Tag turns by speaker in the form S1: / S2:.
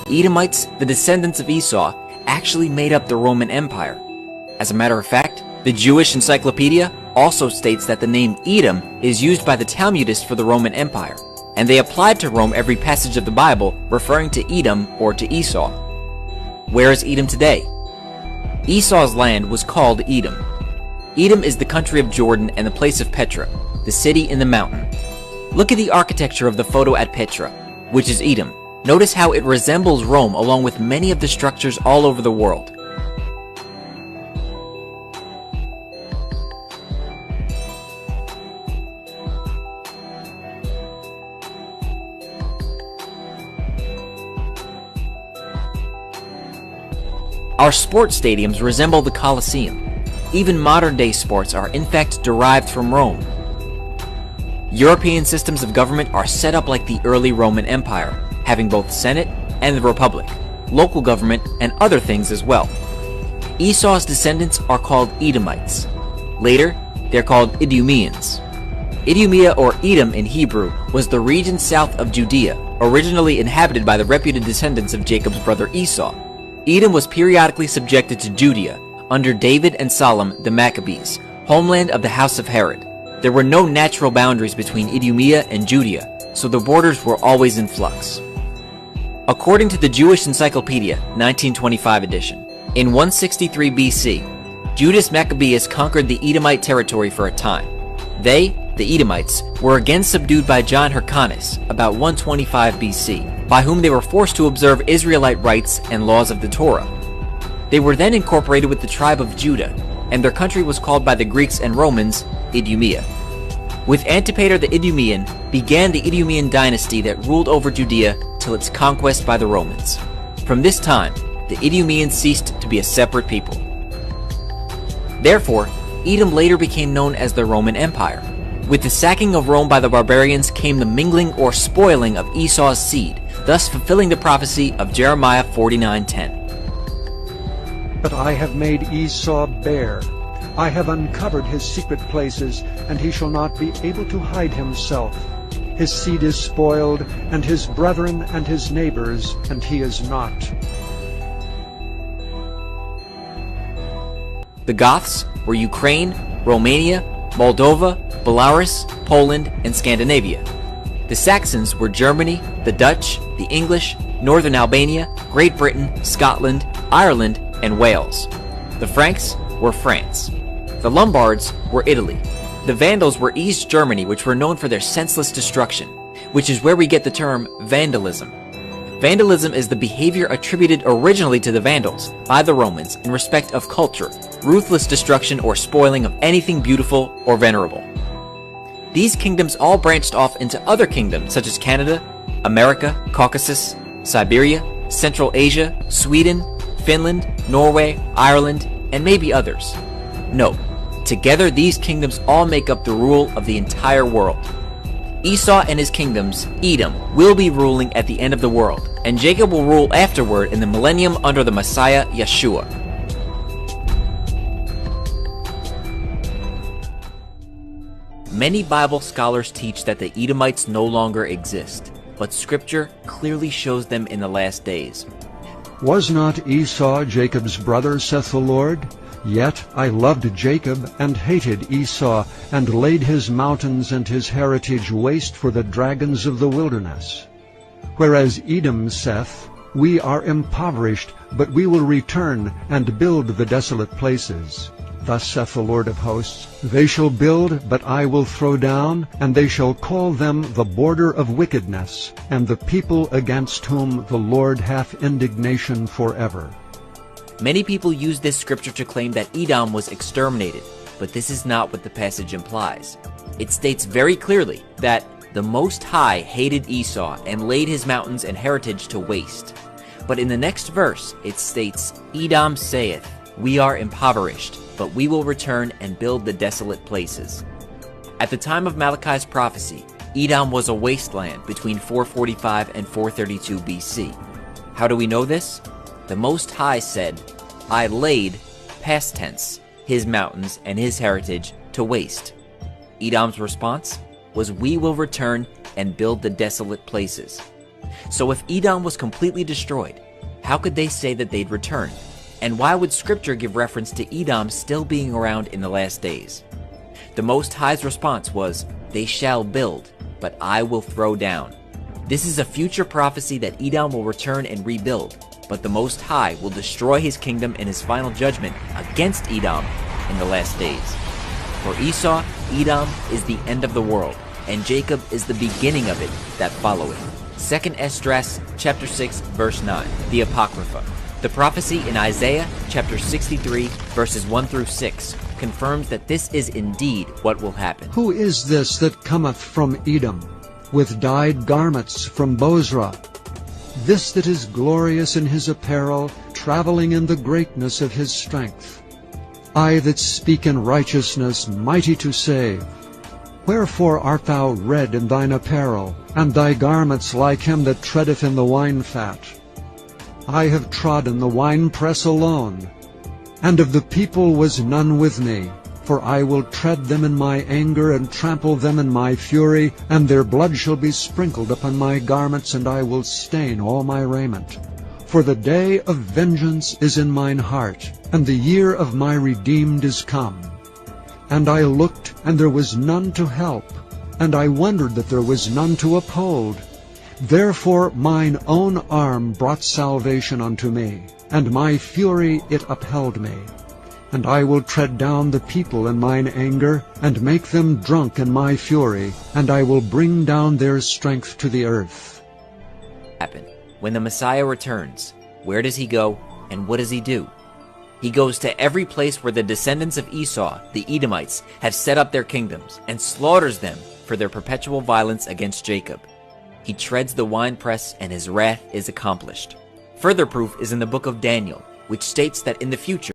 S1: Edomites, the descendants of Esau, actually made up the Roman Empire. As a matter of fact, the Jewish Encyclopedia also states that the name Edom is used by the Talmudists for the Roman Empire, and they applied to Rome every passage of the Bible referring to Edom or to Esau. Where is Edom today? Esau's land was called Edom. Edom is the country of Jordan and the place of Petra, the city in the mountain. Look at the architecture of the photo at Petra, which is Edom. Notice how it resembles Rome along with many of the structures all over the world. Our sports stadiums resemble the Colosseum. Even modern-day sports are in fact derived from Rome. European systems of government are set up like the early Roman Empire, having both Senate and the Republic, local government, and other things as well. Esau's descendants are called Edomites. Later, they're called Idumeans. Idumea or Edom in Hebrew was the region south of Judea, originally inhabited by the reputed descendants of Jacob's brother Esau. Edom was periodically subjected to Judea under David and Solomon the Maccabees, homeland of the house of Herod. There were no natural boundaries between Idumea and Judea, so the borders were always in flux. According to the Jewish Encyclopedia, 1925 edition, in 163 BC, Judas Maccabeus conquered the Edomite territory for a time. They, the Edomites, were again subdued by John Hyrcanus about 125 BC, by whom they were forced to observe Israelite rites and laws of the Torah. They were then incorporated with the tribe of Judah, and their country was called by the Greeks and Romans Idumea. With Antipater the Idumean began the Idumean dynasty that ruled over Judea till its conquest by the Romans. From this time, the Idumeans ceased to be a separate people. Therefore, Edom later became known as the Roman Empire. With the sacking of Rome by the barbarians came the mingling or spoiling of Esau's seed, thus fulfilling the prophecy of Jeremiah 49:10.
S2: But I have made Esau bare. I have uncovered his secret places, and he shall not be able to hide himself. His seed is spoiled, and his brethren and his neighbors, and he is not.
S1: The Goths were Ukraine, Romania, Moldova, Belarus, Poland, and Scandinavia. The Saxons were Germany, the Dutch, the English, Northern Albania, Great Britain, Scotland, Ireland, and Wales. The Franks were France. The Lombards were Italy. The Vandals were East Germany, which were known for their senseless destruction, which is where we get the term vandalism. Vandalism is the behavior attributed originally to the Vandals by the Romans in respect of culture, ruthless destruction or spoiling of anything beautiful or venerable. These kingdoms all branched off into other kingdoms such as Canada, America, Caucasus, Siberia, Central Asia, Sweden, Finland, Norway, Ireland, and maybe others. No, together these kingdoms all make up the rule of the entire world. Esau and his kingdoms, Edom, will be ruling at the end of the world, and Jacob will rule afterward in the millennium under the Messiah Yeshua. Many Bible scholars teach that the Edomites no longer exist, but Scripture clearly shows them in the last days.
S2: Was not Esau Jacob's brother, saith the Lord? Yet I loved Jacob, and hated Esau, and laid his mountains and his heritage waste for the dragons of the wilderness. Whereas Edom saith, We are impoverished, but we will return, and build the desolate places. Thus saith the Lord of hosts, They shall build, but I will throw down, and they shall call them the border of wickedness, and the people against whom the Lord hath indignation forever.
S1: Many people use this scripture to claim that Edom was exterminated, but this is not what the passage implies. It states very clearly that the Most High hated Esau and laid his mountains and heritage to waste. But in the next verse, it states, Edom saith, We are impoverished, but we will return and build the desolate places. At the time of Malachi's prophecy, Edom was a wasteland between 445 and 432 BC. How do we know this? The Most High said, I laid, past tense, his mountains and his heritage to waste. Edom's response was, We will return and build the desolate places. So if Edom was completely destroyed, how could they say that they'd return? And why would Scripture give reference to Edom still being around in the last days? The Most High's response was, "They shall build, but I will throw down." This is a future prophecy that Edom will return and rebuild, but the Most High will destroy his kingdom in his final judgment against Edom in the last days. For Esau, Edom is the end of the world, and Jacob is the beginning of it that followeth. 2 Esdras chapter 6 verse 9, the Apocrypha. The prophecy in Isaiah chapter 63 verses 1 through 6 confirms that this is indeed what will happen.
S2: Who is this that cometh from Edom, with dyed garments from Bozrah? This that is glorious in his apparel, traveling in the greatness of his strength. I that speak in righteousness, mighty to save. Wherefore art thou red in thine apparel, and thy garments like him that treadeth in the wine-fat? I have trodden the winepress alone, and of the people was none with me. For I will tread them in my anger, and trample them in my fury, and their blood shall be sprinkled upon my garments, and I will stain all my raiment. For the day of vengeance is in mine heart, and the year of my redeemed is come. And I looked, and there was none to help, and I wondered that there was none to uphold. Therefore mine own arm brought salvation unto me, and my fury it upheld me. And I will tread down the people in mine anger, and make them drunk in my fury, and I will bring down their strength to the earth.
S1: When the Messiah returns, where does he go, and what does he do? He goes to every place where the descendants of Esau, the Edomites, have set up their kingdoms, and slaughters them for their perpetual violence against Jacob. He treads the winepress, and his wrath is accomplished. Further proof is in the book of Daniel, which states that in the future,